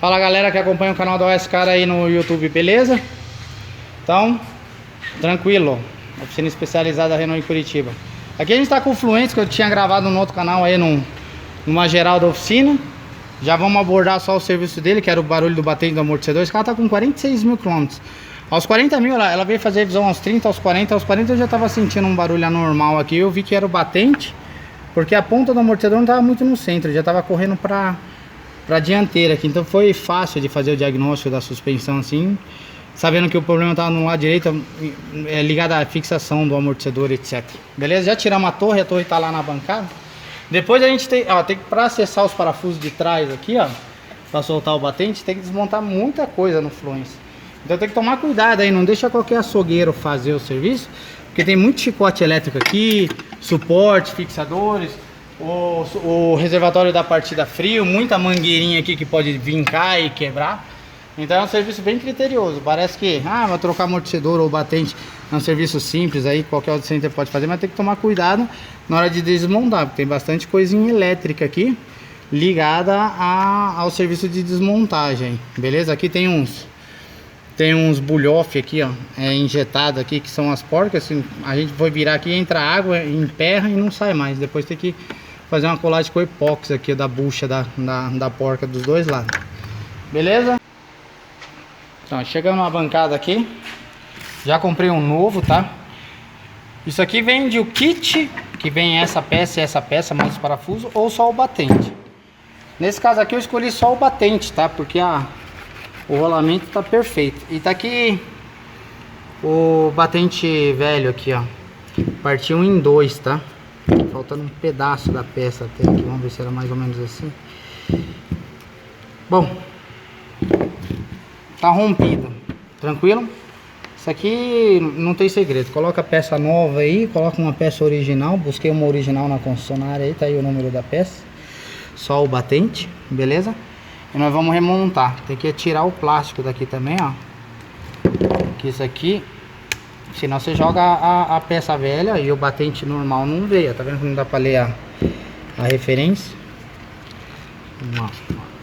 Fala galera que acompanha o canal da OS Car aí no YouTube, beleza? Então, tranquilo. Oficina especializada Renault em Curitiba. Aqui a gente tá com o Fluence, que eu tinha gravado no outro canal aí, numa geral da oficina. Já vamos abordar só o serviço dele, que era o barulho do batente do amortecedor. Esse carro tá com 46 mil quilômetros. Aos 40 mil, ela veio fazer revisão aos 30, aos 40. Aos 40 eu já tava sentindo um barulho anormal aqui. Eu vi que era o batente, porque a ponta do amortecedor não tava muito no centro, já tava correndo pra dianteira aqui. Então foi fácil de fazer o diagnóstico da suspensão assim, sabendo que o problema estava no lado direito, ligado à fixação do amortecedor, etc. Beleza? Já tiramos a torre tá lá na bancada. Depois a gente tem que, para acessar os parafusos de trás aqui, ó, para soltar o batente, tem que desmontar muita coisa no Fluence. Então tem que tomar cuidado aí, não deixa qualquer açougueiro fazer o serviço, porque tem muito chicote elétrico aqui, suporte, fixadores, o reservatório da partida frio, muita mangueirinha aqui que pode vincar e quebrar. Então é um serviço bem criterioso. Parece que, vai trocar amortecedor ou batente, é um serviço simples aí, qualquer outro center pode fazer, mas tem que tomar cuidado na hora de desmontar, porque tem bastante coisinha elétrica aqui ligada ao serviço de desmontagem, beleza? Aqui tem uns bulhofe aqui, ó, injetado aqui, que são as porcas. Assim, a gente foi virar aqui, entra água, emperra e não sai mais. Depois tem que fazer uma colagem com epóxi aqui da bucha da porca dos dois lados, beleza? Então, chegando na bancada aqui, já comprei um novo, tá? Isso aqui vende o kit, que vem essa peça e essa peça, mais os parafusos, ou só o batente. Nesse caso aqui eu escolhi só o batente, tá? Porque o rolamento tá perfeito. E tá aqui o batente velho aqui, ó. Partiu em dois, tá? Faltando um pedaço da peça até aqui. Vamos ver se era mais ou menos assim. Bom, tá rompido, tranquilo? Isso aqui não tem segredo. Coloca a peça nova aí, coloca uma peça original. Busquei uma original na concessionária aí, tá aí o número da peça. Só o batente, beleza? E nós vamos remontar. Tem que tirar o plástico daqui também, ó. Que isso aqui, senão você joga a peça velha e o batente normal não veio. Tá vendo que não dá pra ler a referência?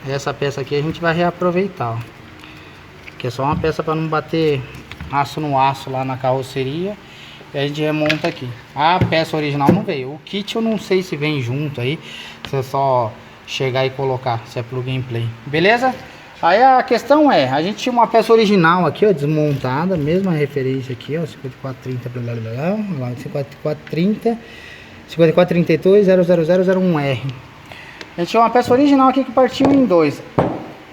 Essa peça aqui a gente vai reaproveitar, ó. Que é só uma peça para não bater aço no aço lá na carroceria. E a gente remonta aqui. A peça original não veio. O kit eu não sei se vem junto aí, se é só chegar e colocar, se é plug and play, beleza? Aí a questão é, a gente tinha uma peça original aqui, ó, desmontada, mesma referência aqui, ó, 5430, blá, blá, blá, blá, 5430, 5432 00001R. A gente tinha uma peça original aqui que partiu em dois.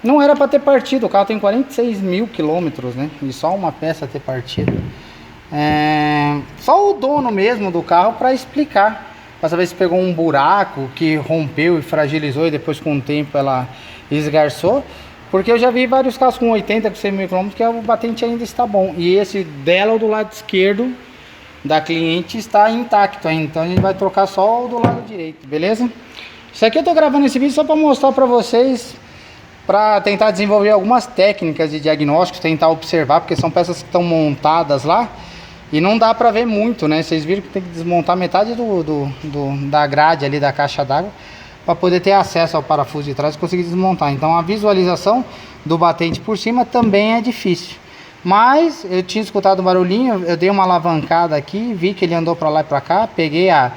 Não era para ter partido, o carro tem 46 mil quilômetros, né? E só uma peça ter partido. Só o dono mesmo do carro para explicar, para saber se pegou um buraco que rompeu e fragilizou e depois com o tempo ela esgarçou. Porque eu já vi vários carros com 80, com 100 mil quilômetros que o batente ainda está bom. E esse dela, do lado esquerdo da cliente, está intacto ainda. Então a gente vai trocar só o do lado direito, beleza? Isso aqui eu tô gravando esse vídeo só para mostrar para vocês, para tentar desenvolver algumas técnicas de diagnóstico, tentar observar, porque são peças que estão montadas lá e não dá para ver muito, né? Vocês viram que tem que desmontar metade da grade ali da caixa d'água para poder ter acesso ao parafuso de trás e conseguir desmontar. Então a visualização do batente por cima também é difícil. Mas eu tinha escutado um barulhinho, eu dei uma alavancada aqui, vi que ele andou para lá e para cá, peguei a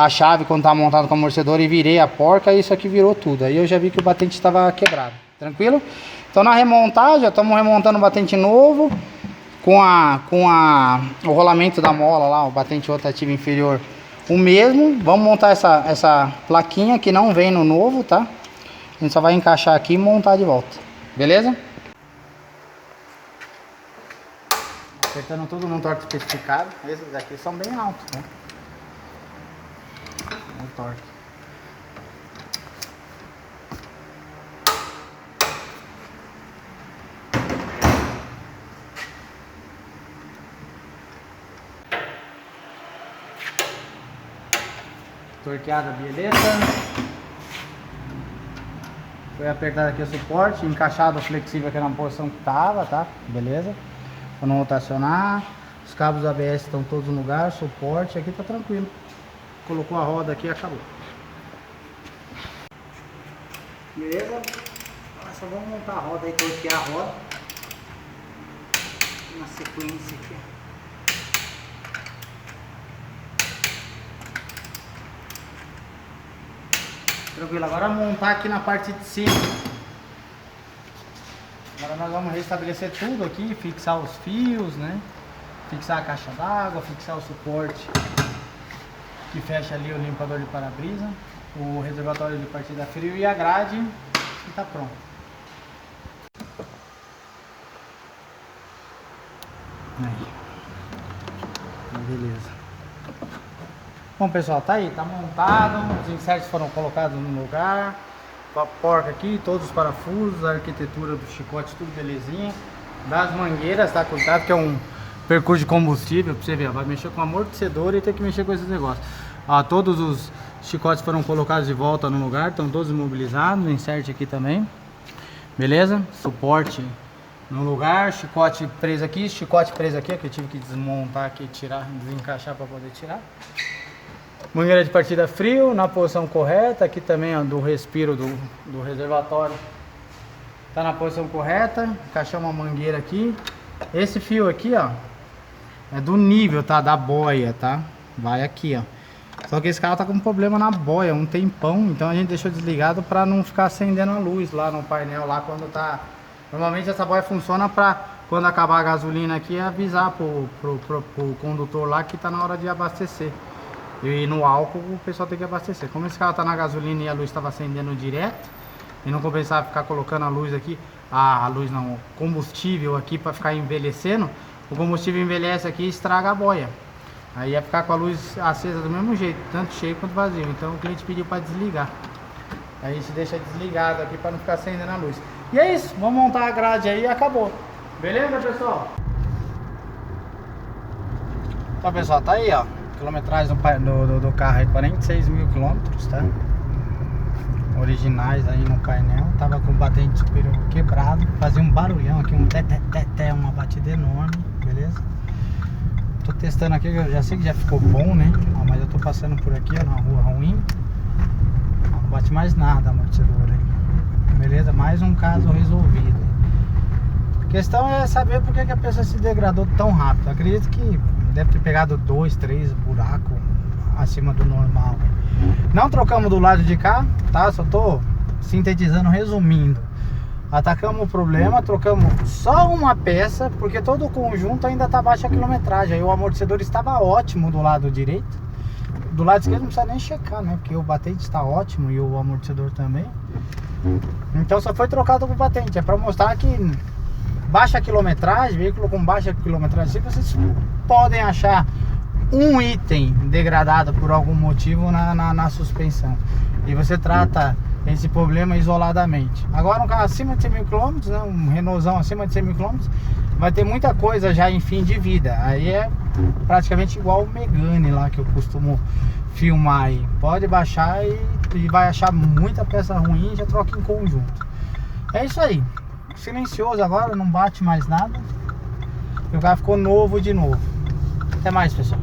chave quando estava montado com o amortecedor e virei a porca, e isso aqui virou tudo. Aí eu já vi que o batente estava quebrado. Tranquilo? Então na remontagem, estamos remontando o batente novo com o rolamento da mola lá, o batente rotativo inferior o mesmo. Vamos montar essa plaquinha que não vem no novo, tá? A gente só vai encaixar aqui e montar de volta. Beleza? Apertando tudo num torque especificado. Esses daqui são bem altos, né? O torque. Torqueada, beleza. Foi apertado aqui o suporte, encaixado o flexível aqui na posição que estava, tá? Beleza. Para não rotacionar. Os cabos ABS estão todos no lugar, suporte, aqui tá tranquilo. Colocou a roda aqui e acabou. Beleza? Só vamos montar a roda aí, torquear a roda na sequência aqui. Tranquilo, agora montar aqui na parte de cima. Agora nós vamos restabelecer tudo aqui, fixar os fios, né? Fixar a caixa d'água, fixar o suporte que fecha ali o limpador de para-brisa, o reservatório de partida frio e a grade, e tá pronto. Aí. Beleza. Bom pessoal, tá aí, tá montado, os insertos foram colocados no lugar, a porca aqui, todos os parafusos, a arquitetura do chicote, tudo belezinha. Das mangueiras, tá? Cuidado que é um percurso de combustível, pra você ver, vai mexer com amortecedor e tem que mexer com esses negócios. Todos os chicotes foram colocados de volta no lugar, estão todos imobilizados, insert aqui também, beleza? Suporte no lugar, chicote preso aqui, que eu tive que desmontar aqui, tirar, desencaixar para poder tirar. Mangueira de partida frio na posição correta, aqui também ó, do respiro do reservatório tá na posição correta, encaixamos uma mangueira aqui. Esse fio aqui ó, é do nível, tá, da boia, tá, vai aqui ó. Só que esse carro tá com problema na boia, um tempão, então a gente deixou desligado para não ficar acendendo a luz lá no painel, lá quando tá... Normalmente essa boia funciona para quando acabar a gasolina aqui, avisar pro condutor lá que tá na hora de abastecer. E no álcool o pessoal tem que abastecer. Como esse carro tá na gasolina e a luz estava acendendo direto, e não compensava ficar colocando a luz aqui, o combustível aqui para ficar envelhecendo, o combustível envelhece aqui e estraga a boia. Aí ia ficar com a luz acesa do mesmo jeito, tanto cheio quanto vazio. Então o cliente pediu para desligar. Aí a gente deixa desligado aqui para não ficar acendendo a luz. E é isso, vamos montar a grade aí e acabou. Beleza, pessoal? Então, pessoal, tá aí, ó. Quilometragem do carro aí, 46 mil quilômetros, tá? Originais aí no painel. Tava com o batente superior quebrado. Fazia um barulhão aqui, uma batida enorme, beleza? Tô testando aqui, eu já sei que já ficou bom, né? Mas eu tô passando por aqui, ó, na rua ruim. Não bate mais nada amortecedor aí. Beleza? Mais um caso resolvido. A questão é saber por que a pessoa se degradou tão rápido. Eu acredito que deve ter pegado 2, 3 buracos acima do normal. Não trocamos do lado de cá, tá? Só tô sintetizando, resumindo. Atacamos o problema, trocamos só uma peça, porque todo o conjunto ainda tá baixa a quilometragem. Aí o amortecedor estava ótimo do lado direito. Do lado esquerdo não precisa nem checar, né? Porque o batente está ótimo e o amortecedor também. Então só foi trocado com o batente. É para mostrar que baixa quilometragem, veículo com baixa quilometragem, vocês podem achar um item degradado por algum motivo na suspensão. E você trata esse problema isoladamente. Agora um carro acima de 100 mil km, né, um Renaultzão acima de 100 mil km, vai ter muita coisa já em fim de vida. Aí é praticamente igual o Megane lá que eu costumo filmar aí. Pode baixar e vai achar muita peça ruim e já troca em conjunto. É isso aí. Silencioso agora, não bate mais nada. E o carro ficou novo de novo. Até mais, pessoal.